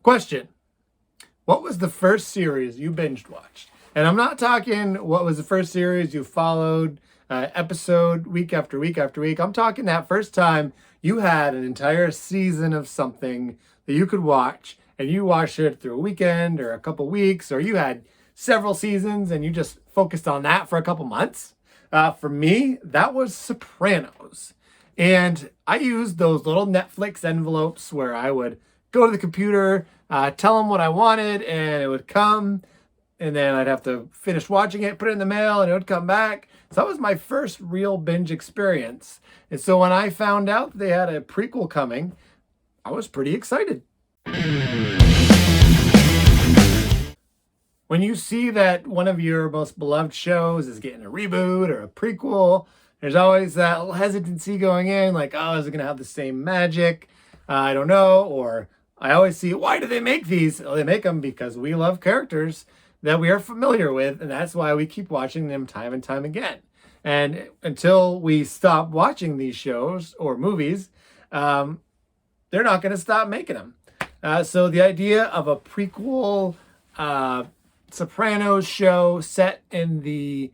Question. What was the first series you binged watched? And I'm not talking what was the first series you followed episode week after week after week. I'm talking that first time you had an entire season of something that you could watch, and you watched it through a weekend or a couple weeks, or you had several seasons and you just focused on that for a couple months. For me, that was Sopranos. And I used those little Netflix envelopes where I would go to the computer, tell them what I wanted, and it would come. And then I'd have to finish watching it, put it in the mail, and it would come back. So that was my first real binge experience. And so when I found out they had a prequel coming, I was pretty excited. When you see that one of your most beloved shows is getting a reboot or a prequel, there's always that little hesitancy going in, like, oh, is it going to have the same magic? I don't know. Or I always see, why do they make these? Well, they make them because we love characters that we are familiar with, and that's why we keep watching them time and time again. And until we stop watching these shows or movies, they're not going to stop making them. So the idea of a prequel Sopranos show set in the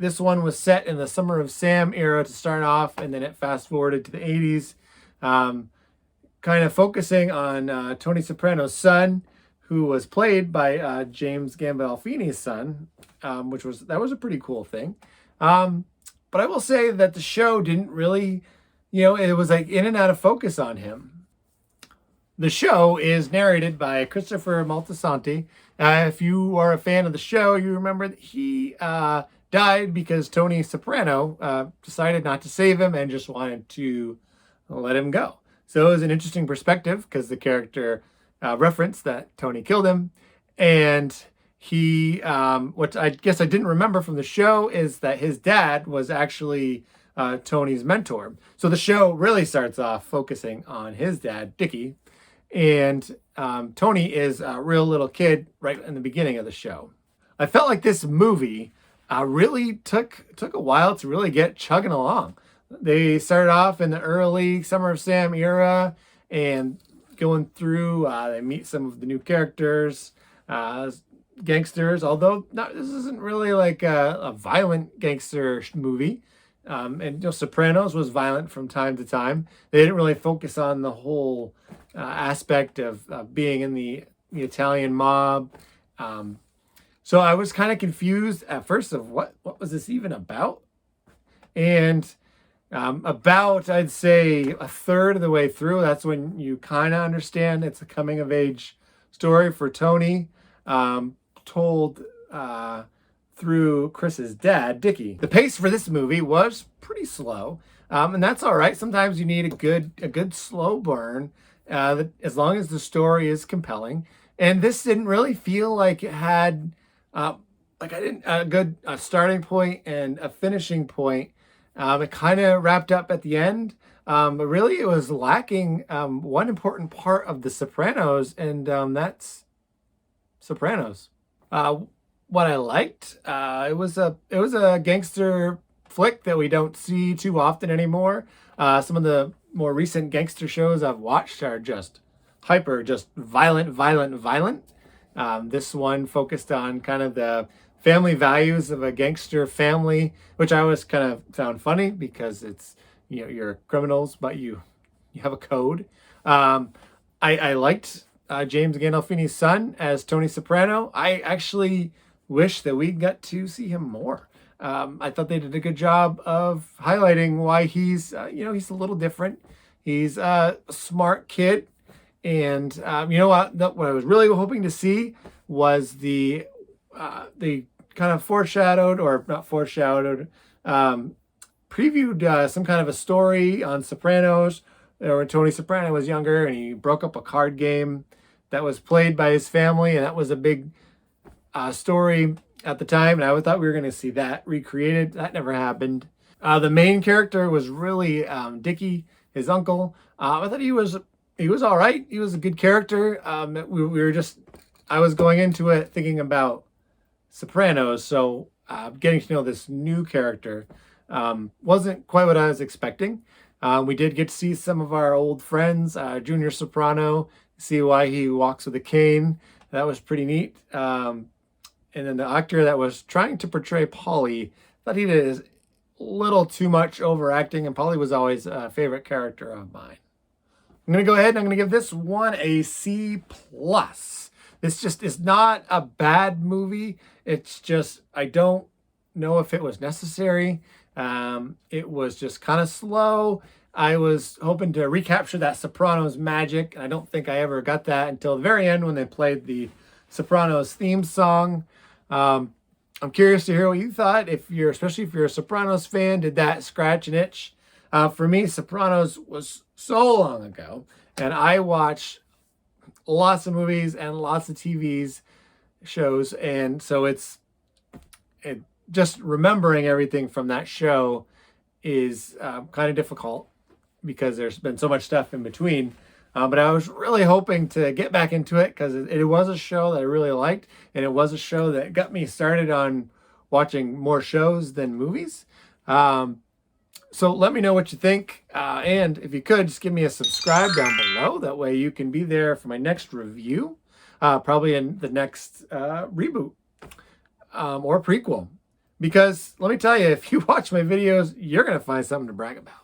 this one was set in the Summer of Sam era to start off, and then it fast forwarded to the 80s, kind of focusing on Tony Soprano's son, who was played by James Gandolfini's son, which was a pretty cool thing. But I will say that the show didn't really, it was like in and out of focus on him. The show is narrated by Christopher Moltisanti. If you are a fan of the show, you remember that he died because Tony Soprano decided not to save him and just wanted to let him go. So it was an interesting perspective because the character referenced that Tony killed him. And he, what I guess I didn't remember from the show is that his dad was actually Tony's mentor. So the show really starts off focusing on his dad, Dickie. And Tony is a real little kid right in the beginning of the show. I felt like this movie really took a while to really get chugging along. They started off in the early Summer of Sam era and going through, they meet some of the new characters, gangsters, although this isn't really like a violent gangster movie. And Sopranos was violent from time to time. They didn't really focus on the whole aspect of being in the Italian mob. So I was kind of confused at first of what was this even about? And about, I'd say, a third of the way through, that's when you kind of understand it's a coming of age story for Tony, told through Chris's dad, Dickie. The pace for this movie was pretty slow, and that's all right. Sometimes you need a good slow burn, as long as the story is compelling. And this didn't really feel like it had a good starting point and a finishing point. It kind of wrapped up at the end, but really it was lacking one important part of The Sopranos, and that's Sopranos. What I liked, it was a gangster flick that we don't see too often anymore. Some of the more recent gangster shows I've watched are just violent. This one focused on kind of the family values of a gangster family, which I always kind of found funny because it's, you're criminals, but you have a code. I liked James Gandolfini's son as Tony Soprano. I actually wish that we got to see him more. I thought they did a good job of highlighting why he's a little different. He's a smart kid. And what I was really hoping to see was the kind of foreshadowed, or not foreshadowed, previewed some kind of a story on Sopranos, where Tony Soprano was younger and he broke up a card game that was played by his family, and that was a big story at the time, and I thought we were going to see that recreated. That never happened. The main character was really Dickie, his uncle. I thought he was all right. He was a good character. I was going into it thinking about Sopranos, so getting to know this new character wasn't quite what I was expecting. We did get to see some of our old friends, Junior Soprano, see why he walks with a cane. That was pretty neat. And then the actor that was trying to portray Polly, thought he did a little too much overacting, and Polly was always a favorite character of mine. I'm going to go ahead and I'm going to give this one a C+. This just is not a bad movie. It's just, I don't know if it was necessary. It was just kind of slow. I was hoping to recapture that Sopranos magic, and I don't think I ever got that until the very end when they played the Sopranos theme song. I'm curious to hear what you thought. Especially if you're a Sopranos fan, did that scratch an itch? For me, Sopranos was so long ago, and I watch lots of movies and lots of TVs shows, and so it just remembering everything from that show is kind of difficult because there's been so much stuff in between. But I was really hoping to get back into it because it was a show that I really liked, and it was a show that got me started on watching more shows than movies. So let me know what you think. And if you could, just give me a subscribe down below. That way you can be there for my next review, probably in the next reboot or prequel. Because let me tell you, if you watch my videos, you're going to find something to brag about.